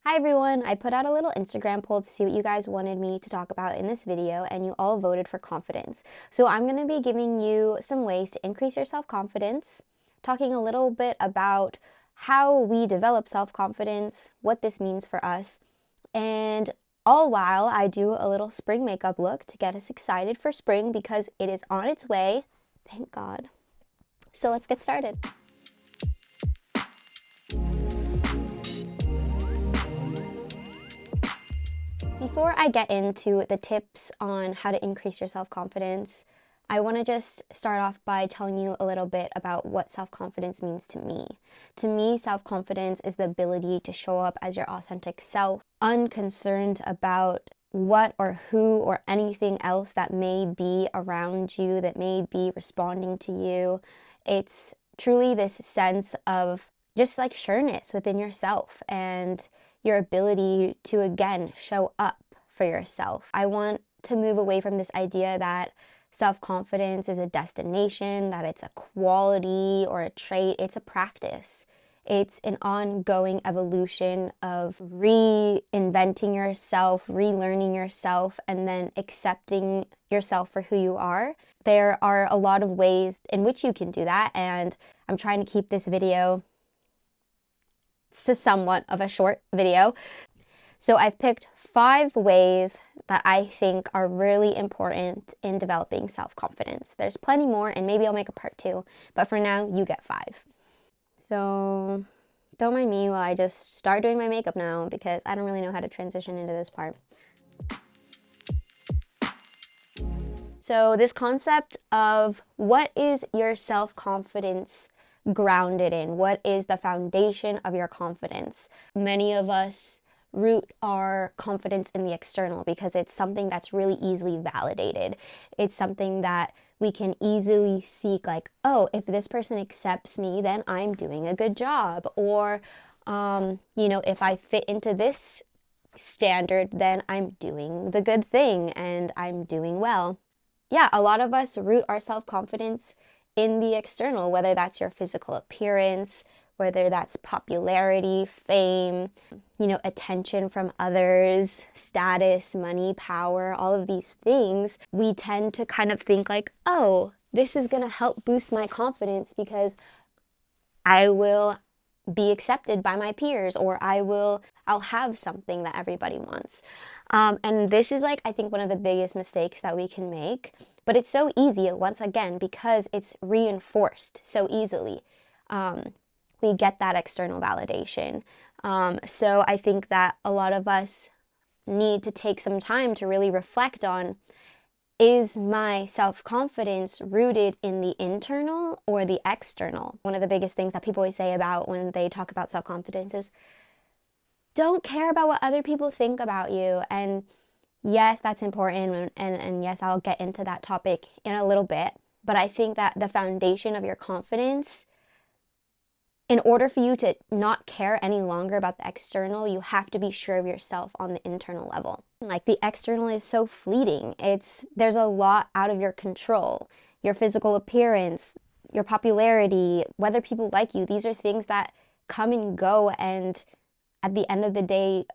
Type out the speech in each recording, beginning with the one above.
Hi everyone, I put out a little Instagram poll to see what you guys wanted me to talk about in this video, and you all voted for confidence. So I'm going to be giving you some ways to increase your self-confidence, talking a little bit about how we develop self-confidence, what this means for us, and all while I do a little spring makeup look to get us excited for spring because it is on its way, thank God. So let's get started. Before I get into the tips on how to increase your self-confidence, I want to just start off by telling you a little bit about what self-confidence means to me. To me, self-confidence is the ability to show up as your authentic self, unconcerned about what or who or anything else that may be around you, that may be responding to you. It's truly this sense of just like sureness within yourself and your ability to, again, show up for yourself. I want to move away from this idea that self-confidence is a destination, that it's a quality or a trait. It's a practice. It's an ongoing evolution of reinventing yourself, relearning yourself, and then accepting yourself for who you are. There are a lot of ways in which you can do that, and I'm trying to keep this video to somewhat of a short video. So I've picked 5 ways that I think are really important in developing self-confidence. There's plenty more, and maybe I'll make a part 2, but for now, you get 5. So don't mind me while I just start doing my makeup now because I don't really know how to transition into this part. So this concept of what is your self-confidence grounded in? What is the foundation of your confidence? Many of us root our confidence in the external because it's something that's really easily validated. It's something that we can easily seek, like, oh, if this person accepts me, then I'm doing a good job. Or, if I fit into this standard, then I'm doing the good thing and I'm doing well. Yeah, a lot of us root our self-confidence in the external, whether that's your physical appearance, whether that's popularity, fame, attention from others, status, money, power, all of these things. We tend to kind of think like, oh, this is going to help boost my confidence because I will be accepted by my peers, or I'll have something that everybody wants. And this is I think one of the biggest mistakes that we can make, but it's so easy once again, because it's reinforced so easily. We get that external validation. So I think that a lot of us need to take some time to really reflect on, is my self-confidence rooted in the internal or the external? One of the biggest things that people always say about when they talk about self-confidence is, don't care about what other people think about you. And yes, that's important. And yes, I'll get into that topic in a little bit. But I think that the foundation of your confidence, in order for you to not care any longer about the external, you have to be sure of yourself on the internal level. Like, the external is so fleeting. There's a lot out of your control. Your physical appearance, your popularity, whether people like you, these are things that come and go, and at the end of the day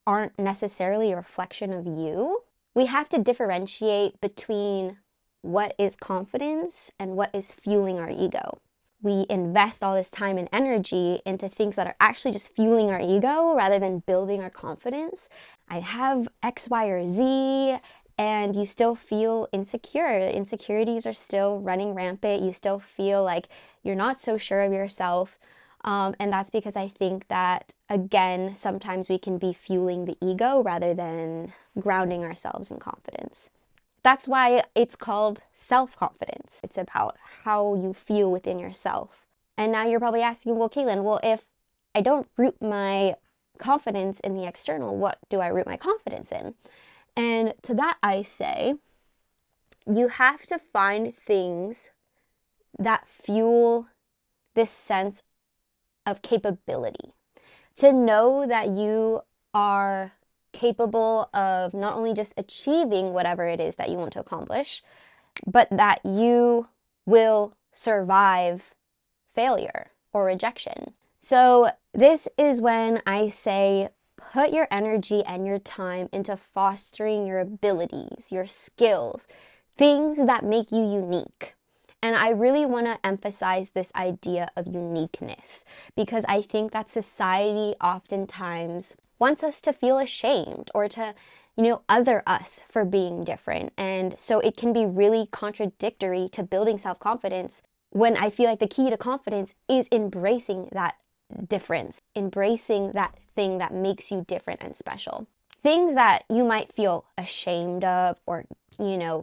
aren't necessarily a reflection of you. We have to differentiate between what is confidence and what is fueling our ego. We invest all this time and energy into things that are actually just fueling our ego rather than building our confidence. I have X, Y, or Z, and you still feel insecure. Insecurities are still running rampant. You still feel like you're not so sure of yourself. And that's because I think that, again, sometimes we can be fueling the ego rather than grounding ourselves in confidence. That's why it's called self-confidence. It's about how you feel within yourself. And now you're probably asking, well, Caitlin, if I don't root my confidence in the external, what do I root my confidence in? And to that I say, you have to find things that fuel this sense of capability. To know that you are capable of not only just achieving whatever it is that you want to accomplish, but that you will survive failure or rejection. So this is when I say put your energy and your time into fostering your abilities, your skills, things that make you unique. And I really want to emphasize this idea of uniqueness, because I think that society oftentimes wants us to feel ashamed or to, other us for being different. And so it can be really contradictory to building self-confidence, when I feel like the key to confidence is embracing that difference, embracing that thing that makes you different and special. Things that you might feel ashamed of or,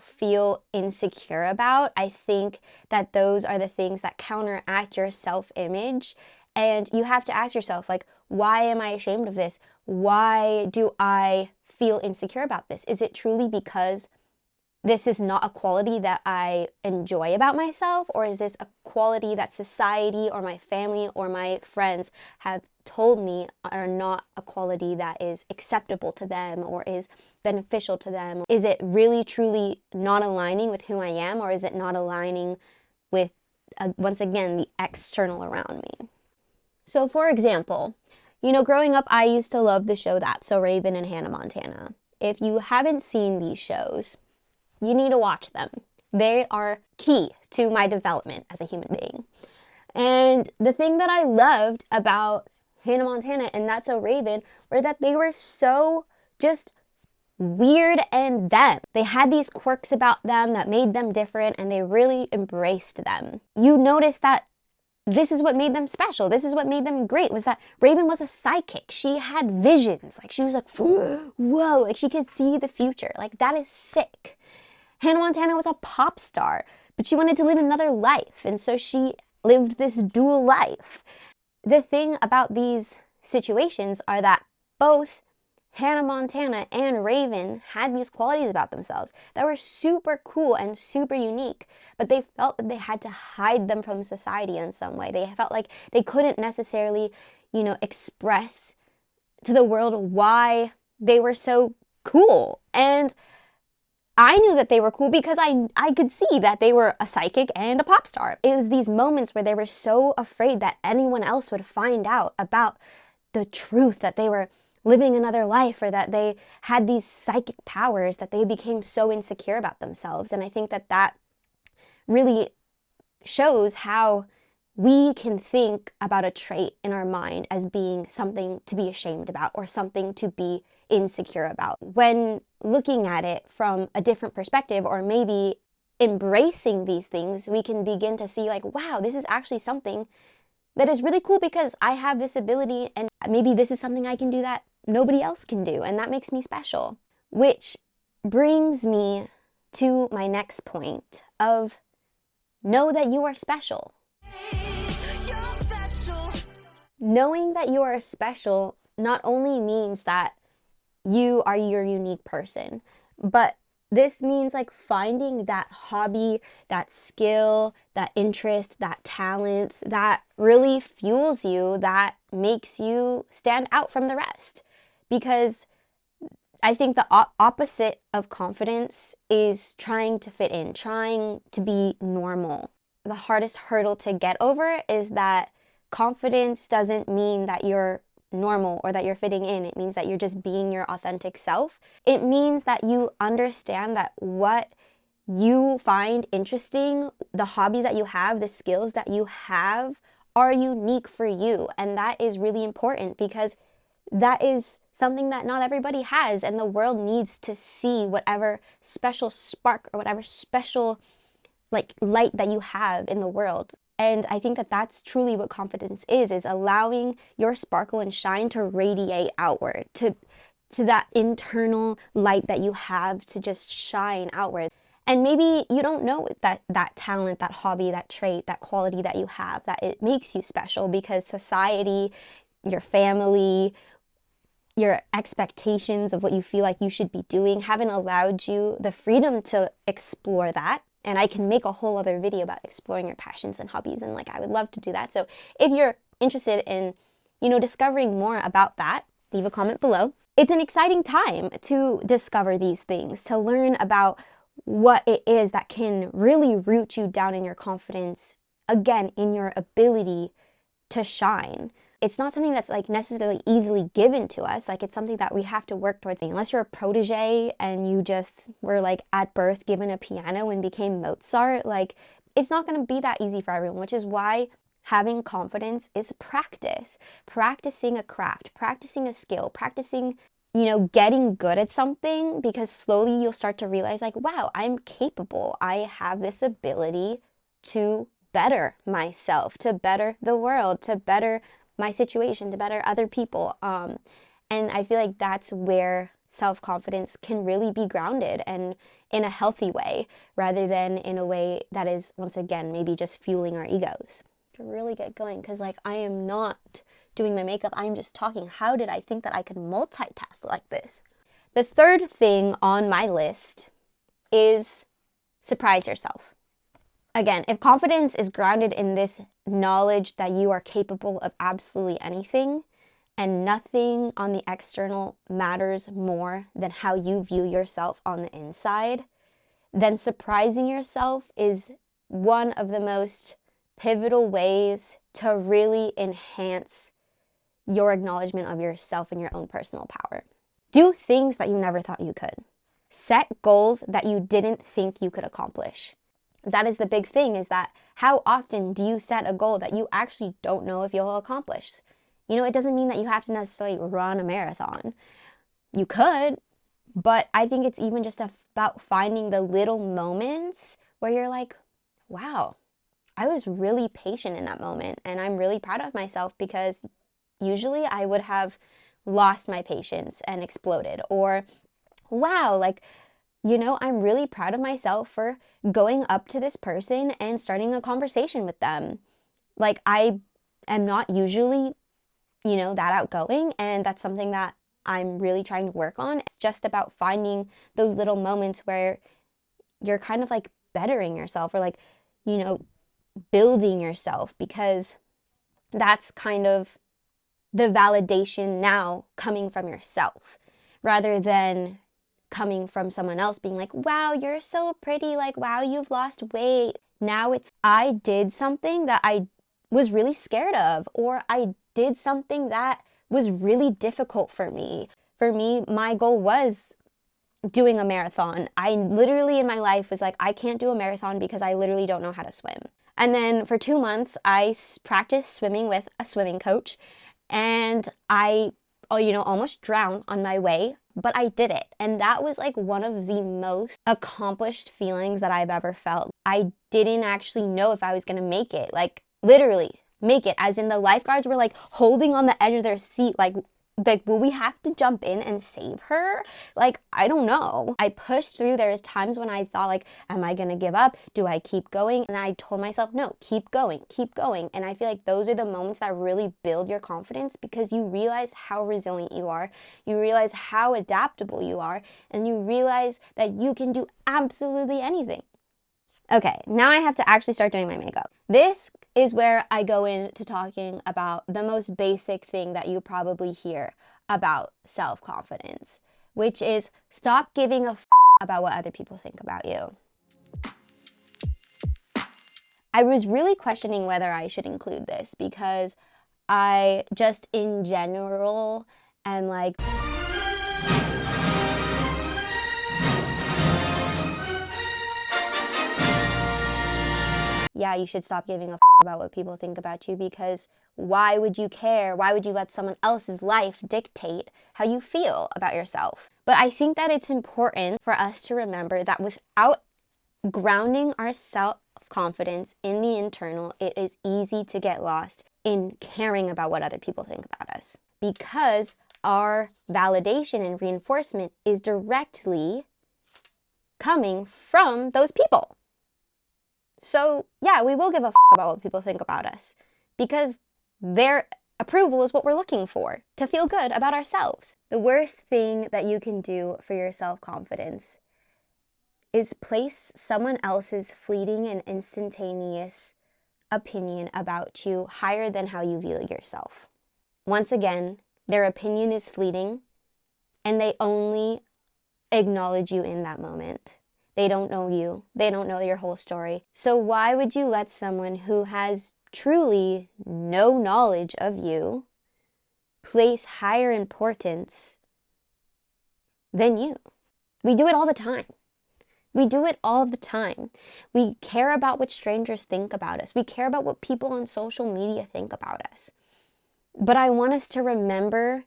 feel insecure about, I think that those are the things that counteract your self-image. And you have to ask yourself, like, why am I ashamed of this? Why do I feel insecure about this? Is it truly because this is not a quality that I enjoy about myself? Or is this a quality that society or my family or my friends have told me are not a quality that is acceptable to them or is beneficial to them? Is it really truly not aligning with who I am, or is it not aligning with, once again, the external around me? So for example, growing up, I used to love the show That's So Raven and Hannah Montana. If you haven't seen these shows, you need to watch them. They are key to my development as a human being. And the thing that I loved about Hannah Montana and That's So Raven were that they were so just weird and them. They had these quirks about them that made them different, and they really embraced them. You notice that this is what made them special. This is what made them great, was that Raven was a psychic. She had visions. Like, she was like, whoa, like she could see the future. Like, that is sick. Hannah Montana was a pop star, but she wanted to live another life, and so she lived this dual life. The thing about these situations are that both Hannah Montana and Raven had these qualities about themselves that were super cool and super unique, but they felt that they had to hide them from society in some way. They felt like they couldn't necessarily, express to the world why they were so cool. And I knew that they were cool because I could see that they were a psychic and a pop star. It was these moments where they were so afraid that anyone else would find out about the truth, that they were living another life, or that they had these psychic powers, that they became so insecure about themselves. And I think that that really shows how we can think about a trait in our mind as being something to be ashamed about or something to be insecure about. When looking at it from a different perspective, or maybe embracing these things, we can begin to see like, wow, this is actually something that is really cool because I have this ability, and maybe this is something I can do that nobody else can do, and that makes me special. Which brings me to my next point of know that you are special. Knowing that you are special not only means that you are your unique person, but this means like finding that hobby, that skill, that interest, that talent that really fuels you, that makes you stand out from the rest. Because I think the opposite of confidence is trying to fit in, trying to be normal. The hardest hurdle to get over is that confidence doesn't mean that you're normal or that you're fitting in. It means that you're just being your authentic self. It means that you understand that what you find interesting, the hobbies that you have, the skills that you have are unique for you. And that is really important because that is something that not everybody has, and the world needs to see whatever special spark or whatever special like light that you have in the world. And I think that that's truly what confidence is allowing your sparkle and shine to radiate outward, to that internal light that you have to just shine outward. And maybe you don't know that talent, that hobby, that trait, that quality that you have, that it makes you special because society, your family, your expectations of what you feel like you should be doing haven't allowed you the freedom to explore that. And I can make a whole other video about exploring your passions and hobbies, and like I would love to do that. So if you're interested in, discovering more about that, leave a comment below. It's an exciting time to discover these things, to learn about what it is that can really root you down in your confidence, again, in your ability to shine. It's not something that's like necessarily easily given to us. Like, it's something that we have to work towards. Unless you're a protege and you just were like at birth given a piano and became Mozart, like, it's not going to be that easy for everyone, which is why having confidence is practice. Practicing a craft, practicing a skill, practicing, getting good at something, because slowly you'll start to realize like, wow, I'm capable. I have this ability to better myself, to better the world, to better my situation, to better other people. And I feel like that's where self-confidence can really be grounded, and in a healthy way, rather than in a way that is, once again, maybe just fueling our egos. To really get going, because like, I am not doing my makeup, I'm just talking. How did I think that I could multitask like this? The third thing on my list is surprise yourself. Again, if confidence is grounded in this knowledge that you are capable of absolutely anything, and nothing on the external matters more than how you view yourself on the inside, then surprising yourself is one of the most pivotal ways to really enhance your acknowledgement of yourself and your own personal power. Do things that you never thought you could. Set goals that you didn't think you could accomplish. That is the big thing, is that how often do you set a goal that you actually don't know if you'll accomplish? It doesn't mean that you have to necessarily run a marathon. You could, but I think it's even just about finding the little moments where you're like, wow, I was really patient in that moment, and I'm really proud of myself, because usually I would have lost my patience and exploded. Or, wow, like, I'm really proud of myself for going up to this person and starting a conversation with them. Like, I am not usually, that outgoing, and that's something that I'm really trying to work on. It's just about finding those little moments where you're kind of like bettering yourself, or like, building yourself, because that's kind of the validation now coming from yourself, rather than coming from someone else being like, wow, you're so pretty, like, wow, you've lost weight. Now it's, I did something that I was really scared of, or I did something that was really difficult for me. For me, my goal was doing a marathon. I literally in my life was like, I can't do a marathon because I literally don't know how to swim. And then for 2 months, I practiced swimming with a swimming coach, and I, almost drowned on my way, but I did it. And that was like one of the most accomplished feelings that I've ever felt. I didn't actually know if I was gonna make it, like literally make it, as in the lifeguards were like holding on the edge of their seat, like, will we have to jump in and save her? Like, I don't know. I pushed through. There's times when I thought like, am I gonna give up? Do I keep going? And I told myself, no, keep going, keep going. And I feel like those are the moments that really build your confidence, because you realize how resilient you are, you realize how adaptable you are, and you realize that you can do absolutely anything. Okay, now I have to actually start doing my makeup. This is where I go into talking about the most basic thing that you probably hear about self-confidence, which is stop giving a about what other people think about you. I was really questioning whether I should include this, because I just in general am like, yeah, you should stop giving a about what people think about you, because why would you care? Why would you let someone else's life dictate how you feel about yourself? But I think that it's important for us to remember that without grounding our self-confidence in the internal, it is easy to get lost in caring about what other people think about us, because our validation and reinforcement is directly coming from those people. So yeah, we will give a about what people think about us, because their approval is what we're looking for to feel good about ourselves. The worst thing that you can do for your self-confidence is place someone else's fleeting and instantaneous opinion about you higher than how you view yourself. Once again, their opinion is fleeting, and they only acknowledge you in that moment. They don't know you. They don't know your whole story. So why would you let someone who has truly no knowledge of you place higher importance than you. We do it all the time. We do it all the time. We care about what strangers think about us. We care about what people on social media think about us. But I want us to remember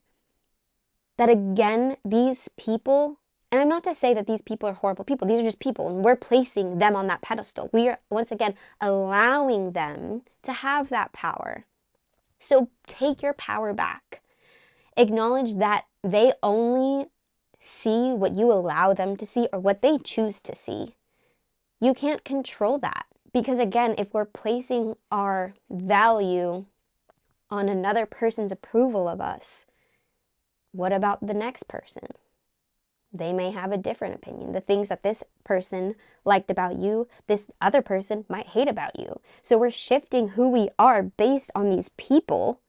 that, again, these people, and I'm not to say that these people are horrible people. These are just people, and we're placing them on that pedestal. We are, once again, allowing them to have that power. So take your power back. Acknowledge that they only see what you allow them to see or what they choose to see. You can't control that. Because again, if we're placing our value on another person's approval of us, what about the next person? They may have a different opinion. The things that this person liked about you, this other person might hate about you. So we're shifting who we are based on these people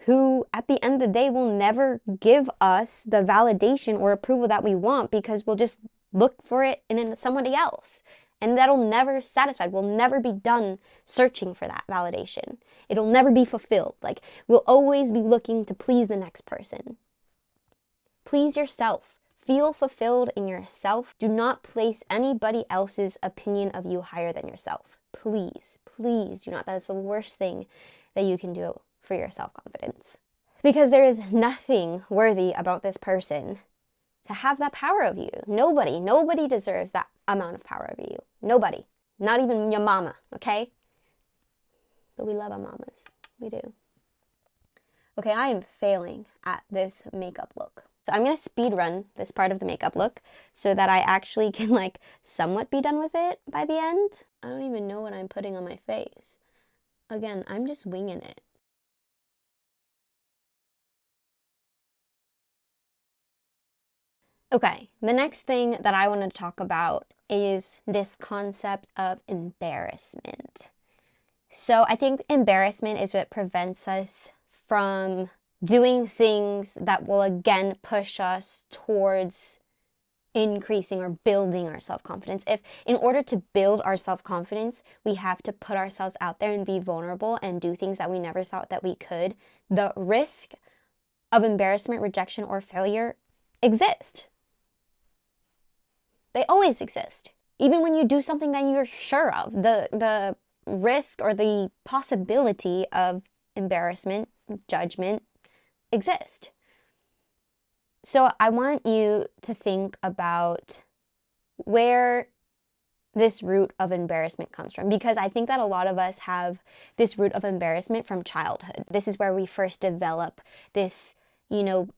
who, at the end of the day, will never give us the validation or approval that we want, because we'll just look for it in somebody else. And that'll never satisfy. We'll never be done searching for that validation. It'll never be fulfilled. Like, we'll always be looking to please the next person. Please yourself. Feel fulfilled in yourself. Do not place anybody else's opinion of you higher than yourself. Please, please do not. That is the worst thing that you can do for your self-confidence. Because there is nothing worthy about this person to have that power of you. Nobody deserves that amount of power over you. Nobody. Not even your mama, okay? But we love our mamas. We do. Okay, I am failing at this makeup look. So I'm going to speed run this part of the makeup look so that I actually can like somewhat be done with it by the end. I don't even know what I'm putting on my face. Again, I'm just winging it. Okay, the next thing that I want to talk about is this concept of embarrassment. So I think embarrassment is what prevents us from doing things that will again push us towards increasing or building our self-confidence. If in order to build our self-confidence, we have to put ourselves out there and be vulnerable and do things that we never thought that we could, the risk of embarrassment, rejection, or failure exist. They always exist. Even when you do something that you're sure of, the risk or the possibility of embarrassment, judgment exist. So I want you to think about where this root of embarrassment comes from, because I think that a lot of us have this root of embarrassment from childhood. This is where we first develop this,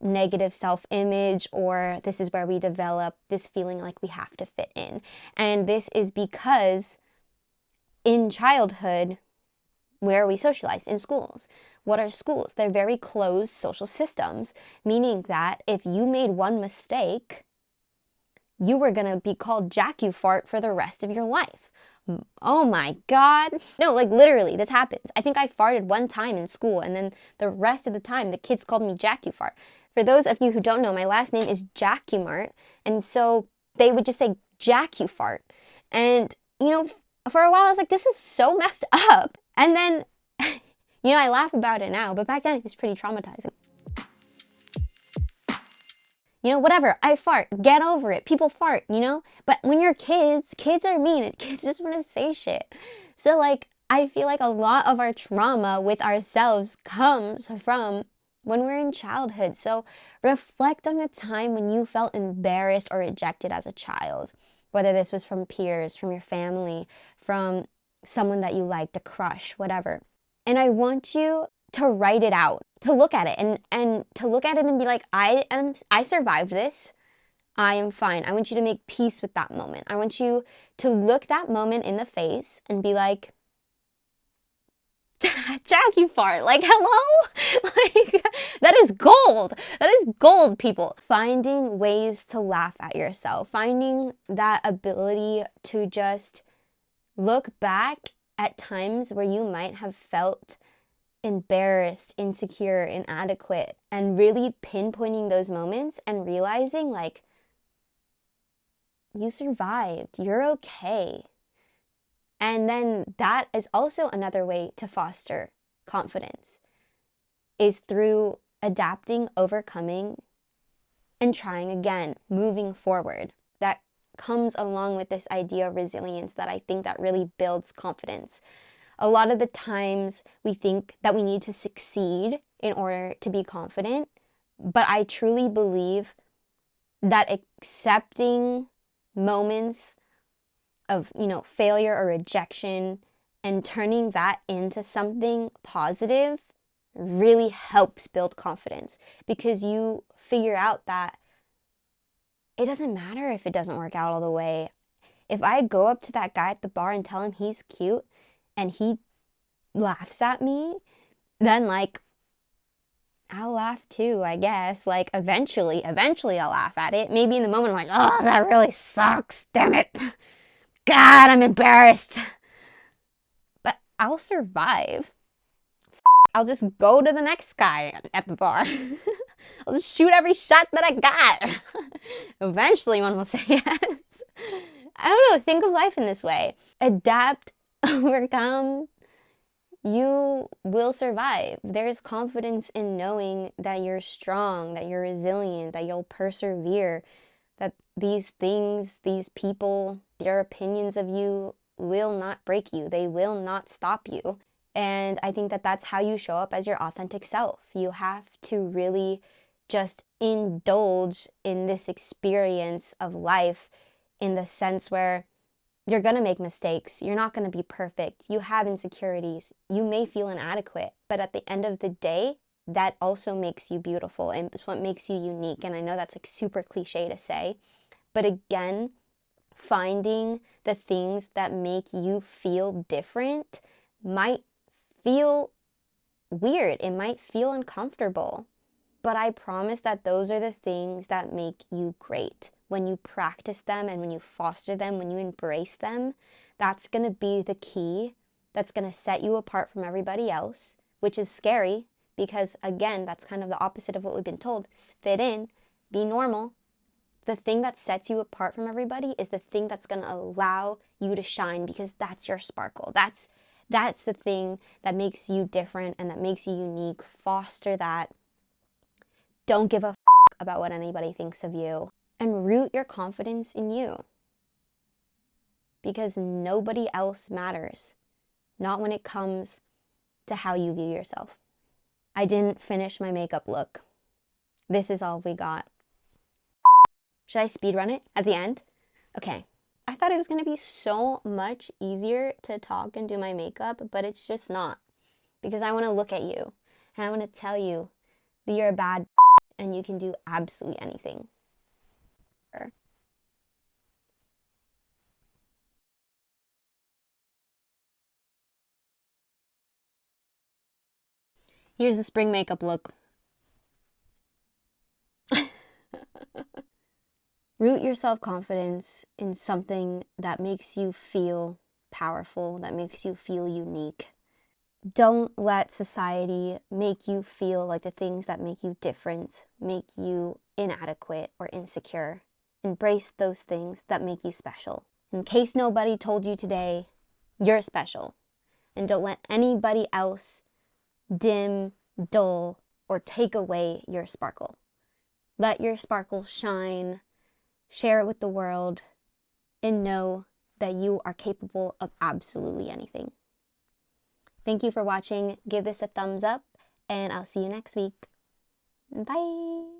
negative self-image, or this is where we develop this feeling like we have to fit in. And this is because in childhood, where are we socialized? In schools. What are schools? They're very closed social systems, meaning that if you made one mistake, you were going to be called Jack You Fart for the rest of your life. Oh my God. No, like literally, this happens. I think I farted one time in school, and then the rest of the time, the kids called me Jack You Fart. For those of you who don't know, my last name is Jackumart, and so they would just say Jack You Fart. And, for a while, I was like, this is so messed up. And then, I laugh about it now, but back then it was pretty traumatizing. Whatever, I fart, get over it. People fart, But when you're kids are mean and kids just want to say shit. So like, I feel like a lot of our trauma with ourselves comes from when we're in childhood. So reflect on a time when you felt embarrassed or rejected as a child, whether this was from peers, from your family, from someone that you liked, a crush, whatever. And I want you to write it out, to look at it and to look at it and be like, I survived this. I am fine. I want you to make peace with that moment. I want you to look that moment in the face and be like, Jack, you fart. Like, hello? Like, that is gold. That is gold, people. Finding ways to laugh at yourself. Finding that ability to just look back at times where you might have felt embarrassed, insecure, inadequate, and really pinpointing those moments and realizing like, you survived, you're okay. And then that is also another way to foster confidence. is through adapting, overcoming, and trying again, moving forward. That comes along with this idea of resilience that I think that really builds confidence. A lot of the times we think that we need to succeed in order to be confident, but I truly believe that accepting moments of, failure or rejection and turning that into something positive really helps build confidence, because you figure out that it doesn't matter if it doesn't work out all the way. If I go up to that guy at the bar and tell him he's cute and he laughs at me, then I'll laugh too, I guess. Eventually I'll laugh at it. Maybe in the moment I'm like, oh, that really sucks. Damn it. God, I'm embarrassed. But I'll survive. I'll just go to the next guy at the bar. I'll just shoot every shot that I got. Eventually one will say yes. I don't know, think of life in this way. Adapt, overcome, you will survive. There's confidence in knowing that you're strong, that you're resilient, that you'll persevere, that these things, these people, their opinions of you will not break you. They will not stop you. And I think that that's how you show up as your authentic self. You have to really just indulge in this experience of life, in the sense where you're going to make mistakes. You're not going to be perfect. You have insecurities. You may feel inadequate. But at the end of the day, that also makes you beautiful, and it's what makes you unique. And I know that's super cliche to say. But again, finding the things that make you feel different might feel weird. It might feel uncomfortable. But I promise that those are the things that make you great. When you practice them and when you foster them, when you embrace them, that's going to be the key that's going to set you apart from everybody else, which is scary because, again, that's kind of the opposite of what we've been told. Fit in, be normal. The thing that sets you apart from everybody is the thing that's going to allow you to shine, because that's your sparkle. That's the thing that makes you different and that makes you unique. Foster that. Don't give a about what anybody thinks of you. And root your confidence in you, because nobody else matters, not when it comes to how you view yourself. I didn't finish my makeup look. This is all we got. Should I speedrun it at the end? Okay. I thought it was going to be so much easier to talk and do my makeup, but it's just not, because I want to look at you and I want to tell you that you're a bad and you can do absolutely anything. Here's the spring makeup look. Root your self-confidence in something that makes you feel powerful, that makes you feel unique. Don't let society make you feel like the things that make you different, make you inadequate or insecure. Embrace those things that make you special. In case nobody told you today, you're special. And don't let anybody else dim, dull, or take away your sparkle. Let your sparkle shine, share it with the world, and know that you are capable of absolutely anything. Thank you for watching. Give this a thumbs up, and I'll see you next week. Bye!